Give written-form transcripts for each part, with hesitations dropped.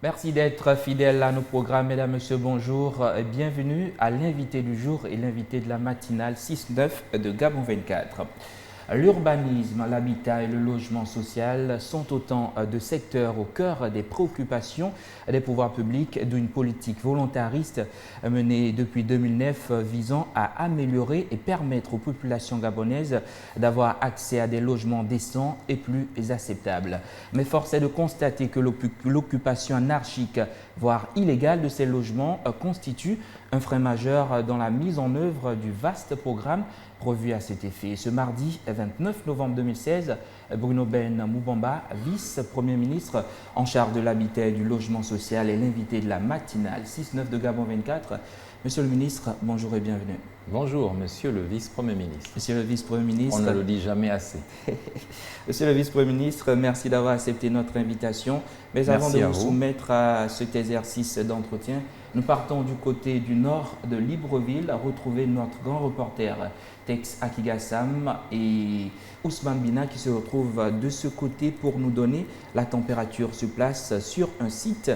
Merci d'être fidèle à nos programmes, mesdames, messieurs, bonjour. Bienvenue à l'invité du jour et l'invité de la matinale 6-9 de Gabon 24. L'urbanisme, l'habitat et le logement social sont autant de secteurs au cœur des préoccupations des pouvoirs publics d'une politique volontariste menée depuis 2009 visant à améliorer et permettre aux populations gabonaises d'avoir accès à des logements décents et plus acceptables. Mais force est de constater que l'occupation anarchique, voire illégale de ces logements constitue un frein majeur dans la mise en œuvre du vaste programme prévu à cet effet. Ce mardi 29 novembre 2016, Bruno Ben Moubamba, vice-premier ministre en charge de l'habitat et du logement social, est l'invité de la matinale 6-9 de Gabon 24. Monsieur le ministre, bonjour et bienvenue. Bonjour, monsieur le vice-premier ministre. Monsieur le vice-premier ministre. On ne le dit jamais assez. Monsieur le vice-premier ministre, merci d'avoir accepté notre invitation. Mais avant de vous soumettre à cet exercice d'entretien, nous partons du côté du nord de Libreville à retrouver notre grand reporter Tex Akigassam et Ousmane Bina qui se retrouvent de ce côté pour nous donner la température sur place sur un site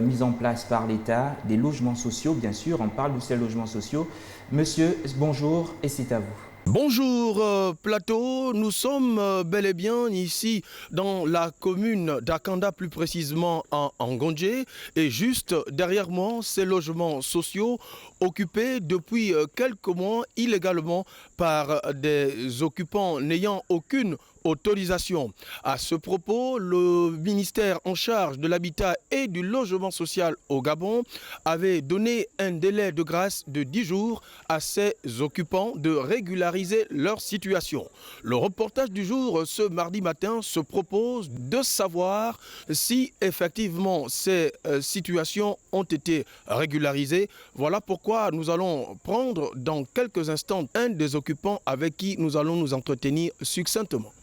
mis en place par l'État, des logements sociaux, bien sûr, on parle de ces logements sociaux. Monsieur, bonjour et c'est à vous. Bonjour Plateau, nous sommes bel et bien ici dans la commune d'Akanda, plus précisément en Ngondje, et juste derrière moi, ces logements sociaux occupés depuis quelques mois illégalement par des occupants n'ayant aucune autorisation. À ce propos, le ministère en charge de l'habitat et du logement social au Gabon avait donné un délai de grâce de 10 jours à ces occupants de régulariser leur situation. Le reportage du jour ce mardi matin se propose de savoir si effectivement ces situations ont été régularisées. Voilà pourquoi nous allons prendre dans quelques instants un des occupants avec qui nous allons nous entretenir succinctement.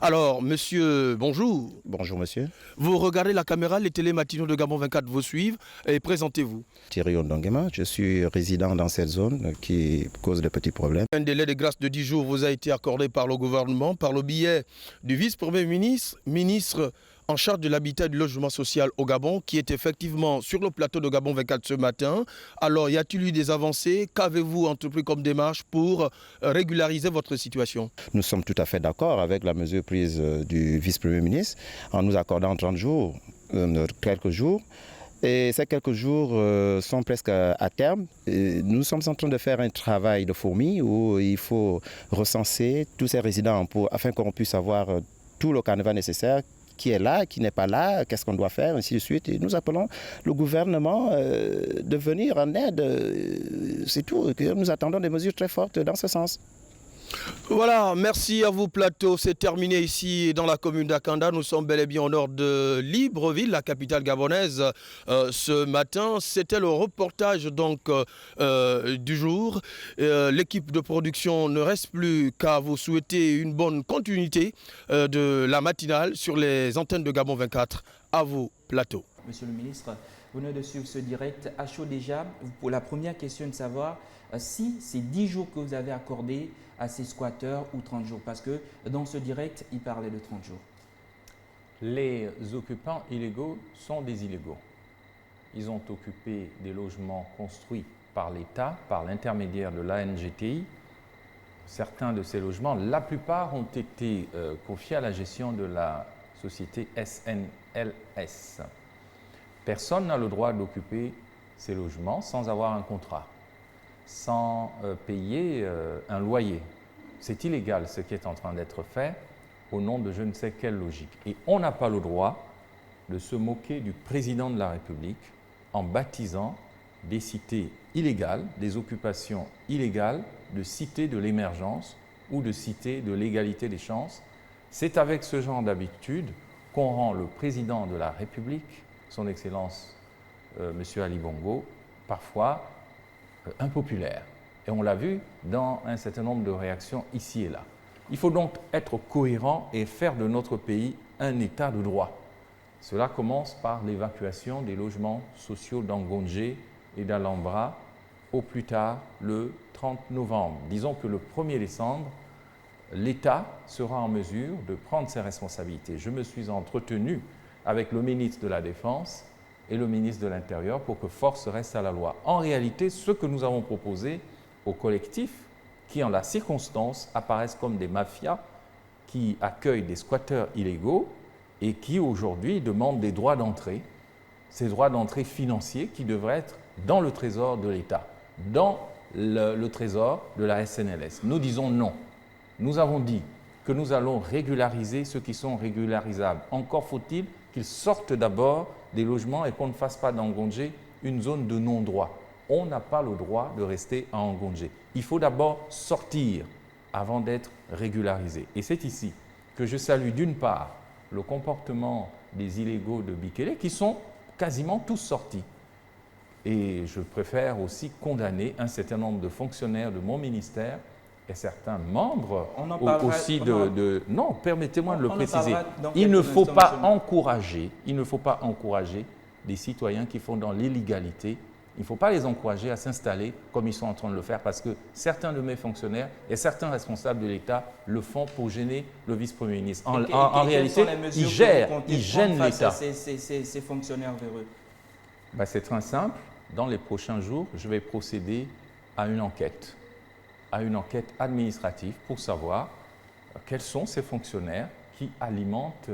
Alors, monsieur, bonjour. Bonjour, monsieur. Vous regardez la caméra, les télématinaux de Gabon 24 vous suivent et présentez-vous. Thierry Ondongema, je suis résident dans cette zone qui cause de petits problèmes. Un délai de grâce de 10 jours vous a été accordé par le gouvernement, par le biais du vice-premier ministre, ministre en charge de l'habitat et du logement social au Gabon, qui est effectivement sur le plateau de Gabon 24 ce matin. Alors, y a-t-il eu des avancées? Qu'avez-vous entrepris comme démarche pour régulariser votre situation? Nous sommes tout à fait d'accord avec la mesure prise du vice-premier ministre en nous accordant 30 jours, quelques jours. Et ces quelques jours sont presque à terme. Et nous sommes en train de faire un travail de fourmi où il faut recenser tous ces résidents afin qu'on puisse avoir tout le canevas nécessaire, qui est là, qui n'est pas là, qu'est-ce qu'on doit faire, ainsi de suite. Et nous appelons le gouvernement de venir en aide. C'est tout. Nous attendons des mesures très fortes dans ce sens. Voilà, merci à vous Plateau. C'est terminé ici dans la commune d'Akanda. Nous sommes bel et bien au nord de Libreville, la capitale gabonaise. Ce matin, c'était le reportage donc du jour. L'équipe de production ne reste plus qu'à vous souhaiter une bonne continuité de la matinale sur les antennes de Gabon 24. À vous Plateau. Monsieur le ministre, vous venez de suivre ce direct à chaud déjà. Pour la première question de savoir si c'est 10 jours que vous avez accordé à ces squatteurs ou 30 jours, parce que dans ce direct, il parlait de 30 jours. Les occupants illégaux sont des illégaux. Ils ont occupé des logements construits par l'État, par l'intermédiaire de l'ANGTI. Certains de ces logements, la plupart ont été confiés à la gestion de la société SNLS. Personne n'a le droit d'occuper ces logements sans avoir un contrat, sans payer un loyer. C'est illégal ce qui est en train d'être fait au nom de je ne sais quelle logique. Et on n'a pas le droit de se moquer du président de la République en baptisant des cités illégales, des occupations illégales de cités de l'émergence ou de cités de l'égalité des chances. C'est avec ce genre d'habitude qu'on rend le président de la République, son Excellence M. Ali Bongo, parfois impopulaire. Et on l'a vu dans un certain nombre de réactions ici et là. Il faut donc être cohérent et faire de notre pays un état de droit. Cela commence par l'évacuation des logements sociaux d'Angondje et d'Alhambra au plus tard le 30 novembre. Disons que le 1er décembre, l'État sera en mesure de prendre ses responsabilités. Je me suis entretenu avec le ministre de la Défense et le ministre de l'Intérieur pour que force reste à la loi. En réalité, ce que nous avons proposé aux collectifs qui, en la circonstance, apparaissent comme des mafias qui accueillent des squatteurs illégaux et qui, aujourd'hui, demandent des droits d'entrée, ces droits d'entrée financiers qui devraient être dans le trésor de l'État, dans le trésor de la SNLS. Nous disons non. Nous avons dit que nous allons régulariser ceux qui sont régularisables. Encore faut-il qu'ils sortent d'abord des logements et qu'on ne fasse pas d'Angondjé une zone de non-droit. On n'a pas le droit de rester à Angondjé. Il faut d'abord sortir avant d'être régularisé. Et c'est ici que je salue d'une part le comportement des illégaux de Bikele qui sont quasiment tous sortis. Et je préfère aussi condamner un certain nombre de fonctionnaires de mon ministère et certains membres aussi de... Non, permettez-moi de le préciser. Il ne faut pas encourager des citoyens qui font dans l'illégalité. Il ne faut pas les encourager à s'installer comme ils sont en train de le faire parce que certains de mes fonctionnaires et certains responsables de l'État le font pour gêner le vice-premier ministre. En réalité, ils gênent l'État. Ces fonctionnaires véreux. C'est très simple. Dans les prochains jours, je vais procéder à une enquête administrative pour savoir quels sont ces fonctionnaires qui alimentent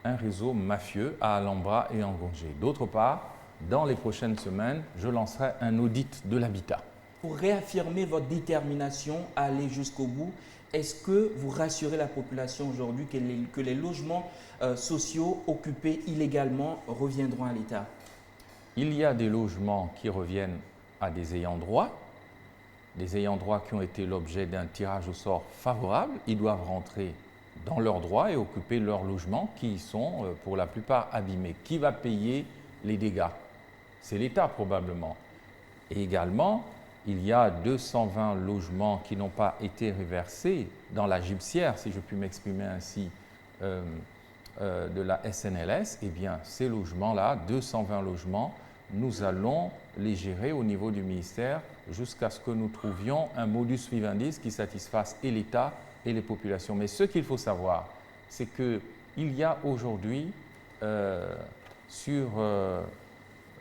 un réseau mafieux à Alhambra et Angondjé. D'autre part, dans les prochaines semaines, je lancerai un audit de l'habitat. Pour réaffirmer votre détermination à aller jusqu'au bout, est-ce que vous rassurez la population aujourd'hui que les logements sociaux occupés illégalement reviendront à l'État? Il y a des logements qui reviennent à des ayants droit qui ont été l'objet d'un tirage au sort favorable. Ils doivent rentrer dans leurs droits et occuper leurs logements qui sont pour la plupart abîmés. Qui va payer les dégâts? C'est l'État probablement. Et également, il y a 220 logements qui n'ont pas été reversés dans la gypsière, si je puis m'exprimer ainsi, de la SNLS. Eh bien, ces logements-là, 220 logements, nous allons les gérer au niveau du ministère jusqu'à ce que nous trouvions un modus vivendi qui satisfasse et l'État et les populations. Mais ce qu'il faut savoir, c'est qu'il y a aujourd'hui sur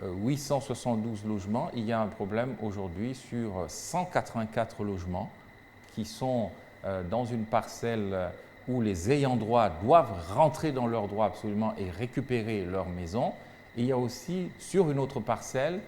872 logements, il y a un problème aujourd'hui sur 184 logements qui sont dans une parcelle où les ayants droit doivent rentrer dans leurs droits absolument et récupérer leur maison. Et il y a aussi sur une autre parcelle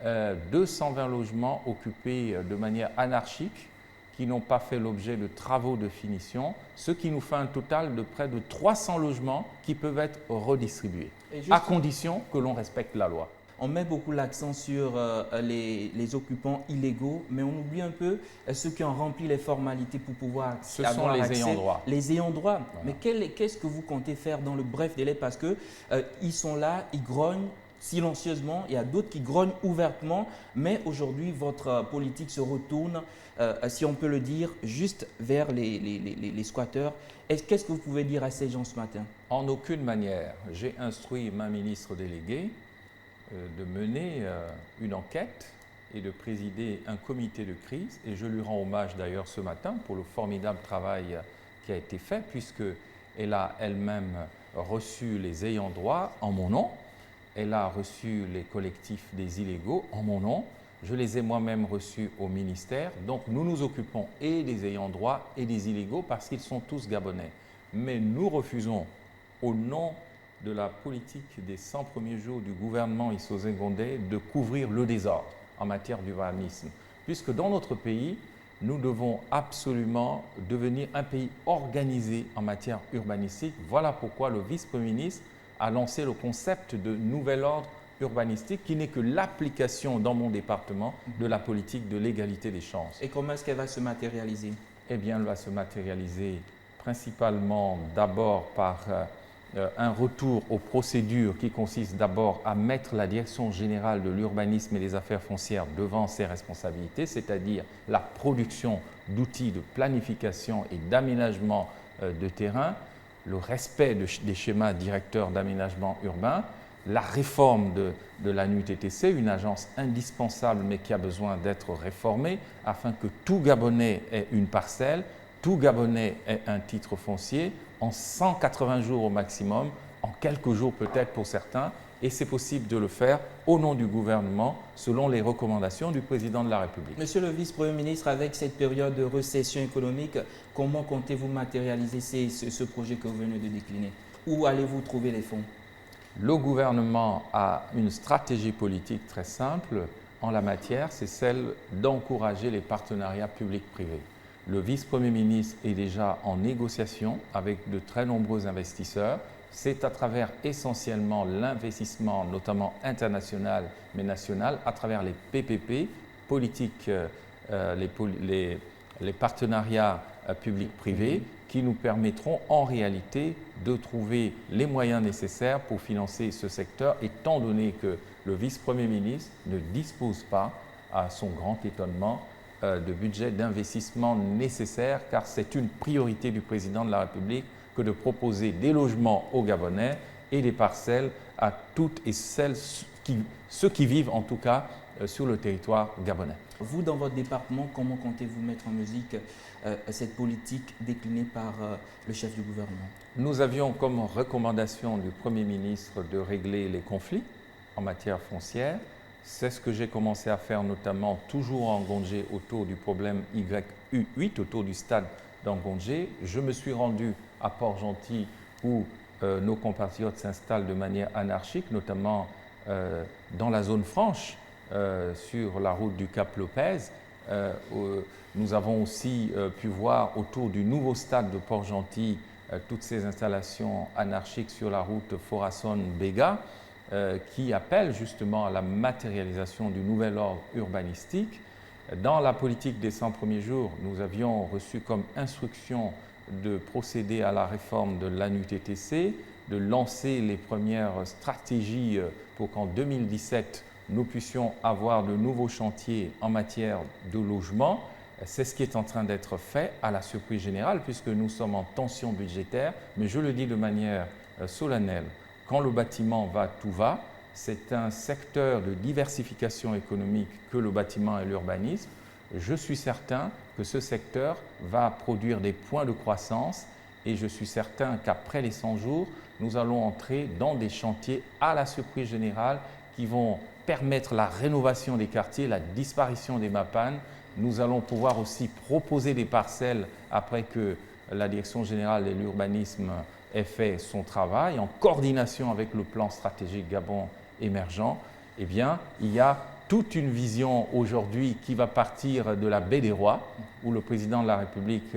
220 logements occupés de manière anarchique qui n'ont pas fait l'objet de travaux de finition, ce qui nous fait un total de près de 300 logements qui peuvent être redistribués, à condition que l'on respecte la loi. On met beaucoup l'accent sur les occupants illégaux, mais on oublie un peu ceux qui ont rempli les formalités pour pouvoir avoir accès. Ce sont les ayants droit. Les ayants droit. Voilà. Mais qu'est-ce que vous comptez faire dans le bref délai? Parce qu'ils sont là, ils grognent silencieusement. Il y a d'autres qui grognent ouvertement. Mais aujourd'hui, votre politique se retourne, si on peut le dire, juste vers les squatteurs. Qu'est-ce que vous pouvez dire à ces gens ce matin? En aucune manière. J'ai instruit ma ministre déléguée de mener une enquête et de présider un comité de crise. Et je lui rends hommage d'ailleurs ce matin pour le formidable travail qui a été fait, puisqu'elle a elle-même reçu les ayants droit en mon nom, elle a reçu les collectifs des illégaux en mon nom, je les ai moi-même reçus au ministère. Donc nous nous occupons et des ayants droit et des illégaux parce qu'ils sont tous gabonais. Mais nous refusons, au nom de la politique des 100 premiers jours du gouvernement Issozé Gondé, de couvrir le désordre en matière d'urbanisme. Puisque dans notre pays, nous devons absolument devenir un pays organisé en matière urbanistique. Voilà pourquoi le vice-premier ministre a lancé le concept de nouvel ordre urbanistique qui n'est que l'application dans mon département de la politique de l'égalité des chances. Et comment est-ce qu'elle va se matérialiser? Eh bien, elle va se matérialiser principalement d'abord par un retour aux procédures qui consiste d'abord à mettre la Direction générale de l'urbanisme et des affaires foncières devant ses responsabilités, c'est-à-dire la production d'outils de planification et d'aménagement de terrain, le respect des schémas directeurs d'aménagement urbain, la réforme de la NUTTC, une agence indispensable mais qui a besoin d'être réformée afin que tout Gabonais ait une parcelle, tout Gabonais ait un titre foncier en 180 jours au maximum, en quelques jours peut-être pour certains, et c'est possible de le faire au nom du gouvernement selon les recommandations du président de la République. Monsieur le vice-premier ministre, avec cette période de récession économique, comment comptez-vous matérialiser ce projet que vous venez de décliner? Où allez-vous trouver les fonds? Le gouvernement a une stratégie politique très simple en la matière, c'est celle d'encourager les partenariats publics-privés. Le vice-premier ministre est déjà en négociation avec de très nombreux investisseurs. C'est à travers essentiellement l'investissement, notamment international mais national, à travers les PPP, politiques, les partenariats publics-privés, qui nous permettront en réalité de trouver les moyens nécessaires pour financer ce secteur, étant donné que le vice-premier ministre ne dispose pas, à son grand étonnement, de budget d'investissement nécessaire, car c'est une priorité du président de la République que de proposer des logements aux Gabonais et des parcelles à toutes et celles ceux qui vivent en tout cas sur le territoire gabonais. Vous, dans votre département, comment comptez-vous mettre en musique cette politique déclinée par le chef du gouvernement? Nous avions comme recommandation du Premier ministre de régler les conflits en matière foncière. C'est ce que j'ai commencé à faire, notamment toujours en Ngondjé, autour du problème YU8, autour du stade d'Angondjé. Je me suis rendu à Port-Gentil où nos compatriotes s'installent de manière anarchique, notamment dans la zone franche, sur la route du Cap Lopez. Nous avons aussi pu voir autour du nouveau stade de Port-Gentil toutes ces installations anarchiques sur la route Forason-Béga qui appellent justement à la matérialisation du nouvel ordre urbanistique. Dans la politique des 100 premiers jours, nous avions reçu comme instruction de procéder à la réforme de l'ANUTTC, de lancer les premières stratégies pour qu'en 2017, nous puissions avoir de nouveaux chantiers en matière de logement. C'est ce qui est en train d'être fait à la surprise générale, puisque nous sommes en tension budgétaire, mais je le dis de manière solennelle, quand le bâtiment va, tout va. C'est un secteur de diversification économique que le bâtiment et l'urbanisme. Je suis certain que ce secteur va produire des points de croissance et je suis certain qu'après les 100 jours, nous allons entrer dans des chantiers à la surprise générale qui vont permettre la rénovation des quartiers, la disparition des MAPAN. Nous allons pouvoir aussi proposer des parcelles après que la Direction générale de l'urbanisme ait fait son travail en coordination avec le plan stratégique Gabon émergent. Eh bien, il y a toute une vision aujourd'hui qui va partir de la baie des Rois, où le président de la République,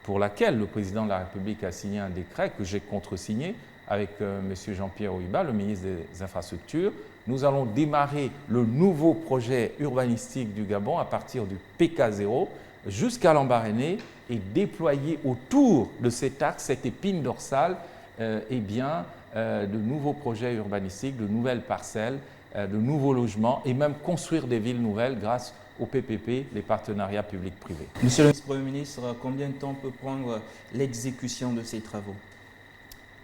pour laquelle le président de la République a signé un décret que j'ai contresigné avec M. Jean-Pierre Ouiba, le ministre des Infrastructures. Nous allons démarrer le nouveau projet urbanistique du Gabon à partir du PK0 jusqu'à Lambaréné et déployer autour de cet axe, cette épine dorsale, de nouveaux projets urbanistiques, de nouvelles parcelles, de nouveaux logements et même construire des villes nouvelles grâce au PPP, les partenariats publics-privés. Monsieur le Premier ministre, combien de temps peut prendre l'exécution de ces travaux?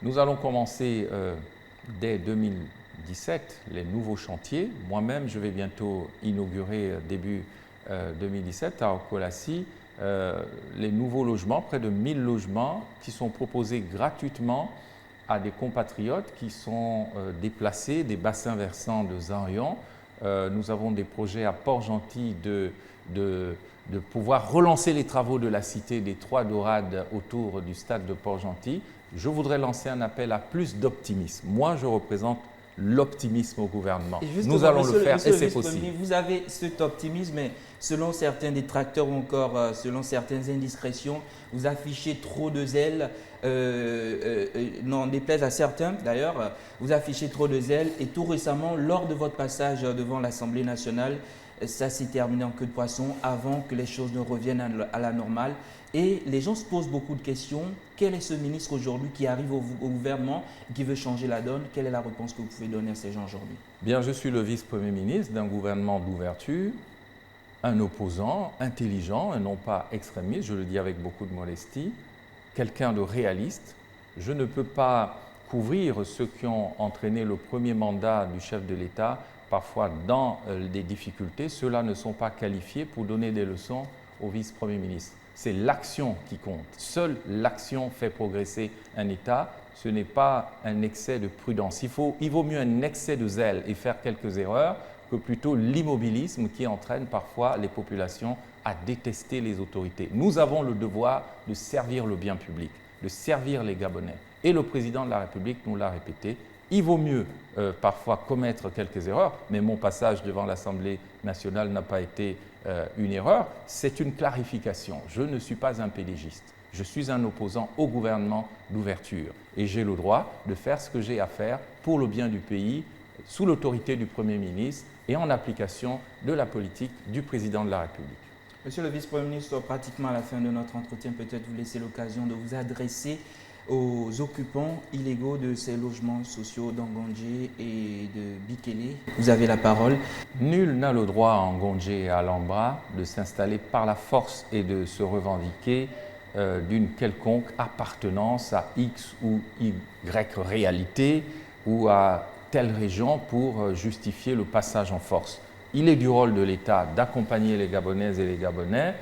Nous allons commencer dès 2017 les nouveaux chantiers. Moi-même, je vais bientôt inaugurer début 2017 à Okolassi les nouveaux logements, près de 1000 logements qui sont proposés gratuitement à des compatriotes qui sont déplacés des bassins versants de Zanrion. Nous avons des projets à Port-Gentil de pouvoir relancer les travaux de la cité des Trois Dorades autour du stade de Port-Gentil. Je voudrais lancer un appel à plus d'optimisme. Moi, je représente l'optimisme au gouvernement. Nous allons le faire et c'est possible. Vous avez cet optimisme, mais selon certains détracteurs ou encore selon certaines indiscrétions, vous affichez trop de zèle, n'en déplaise à certains d'ailleurs, vous affichez trop de zèle et tout récemment, lors de votre passage devant l'Assemblée nationale, ça s'est terminé en queue de poisson avant que les choses ne reviennent à la normale. Et les gens se posent beaucoup de questions. Quel est ce ministre aujourd'hui qui arrive au gouvernement et qui veut changer la donne? Quelle est la réponse que vous pouvez donner à ces gens aujourd'hui? Bien, je suis le vice-premier ministre d'un gouvernement d'ouverture, un opposant intelligent et non pas extrémiste, je le dis avec beaucoup de modestie, quelqu'un de réaliste. Je ne peux pas couvrir ceux qui ont entraîné le premier mandat du chef de l'État, parfois dans des difficultés. Ceux-là ne sont pas qualifiés pour donner des leçons au vice-premier ministre. c'est l'action qui compte. Seule l'action fait progresser un État. Ce n'est pas un excès de prudence. Il vaut mieux un excès de zèle et faire quelques erreurs que plutôt l'immobilisme qui entraîne parfois les populations à détester les autorités. Nous avons le devoir de servir le bien public, de servir les Gabonais. Et le président de la République nous l'a répété. Il vaut mieux parfois commettre quelques erreurs, mais mon passage devant l'Assemblée nationale n'a pas été une erreur. C'est une clarification. Je ne suis pas un pédégiste. Je suis un opposant au gouvernement d'ouverture. Et j'ai le droit de faire ce que j'ai à faire pour le bien du pays, sous l'autorité du Premier ministre et en application de la politique du président de la République. Monsieur le vice-premier ministre, pratiquement à la fin de notre entretien, peut-être vous laissez l'occasion de vous adresser aux occupants illégaux de ces logements sociaux d'Angondjé et de Bikélé. Vous avez la parole. Nul n'a le droit à Angondjé et à Alhambra de s'installer par la force et de se revendiquer d'une quelconque appartenance à X ou Y réalité ou à telle région pour justifier le passage en force. Il est du rôle de l'État d'accompagner les Gabonaises et les Gabonais,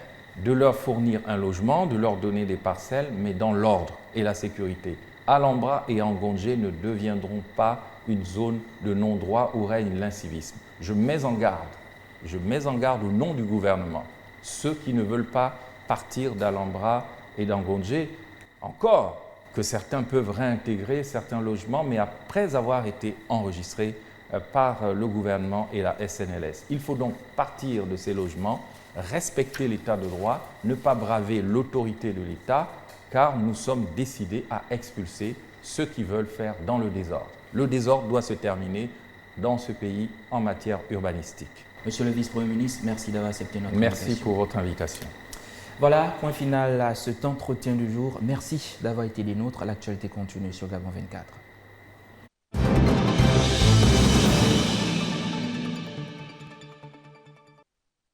de leur fournir un logement, de leur donner des parcelles, mais dans l'ordre et la sécurité. Alhambra et Angondjé ne deviendront pas une zone de non-droit où règne l'incivisme. Je mets en garde au nom du gouvernement ceux qui ne veulent pas partir d'Alhambra et d'Angondjé, encore que certains peuvent réintégrer certains logements, mais après avoir été enregistrés par le gouvernement et la SNLS. Il faut donc partir de ces logements, respecter l'état de droit, ne pas braver l'autorité de l'État, car nous sommes décidés à expulser ceux qui veulent faire dans le désordre. Le désordre doit se terminer dans ce pays en matière urbanistique. Monsieur le vice-premier ministre, merci d'avoir accepté notre invitation. Merci pour votre invitation. Voilà, point final à cet entretien du jour. Merci d'avoir été des nôtres. L'actualité continue sur Gabon 24.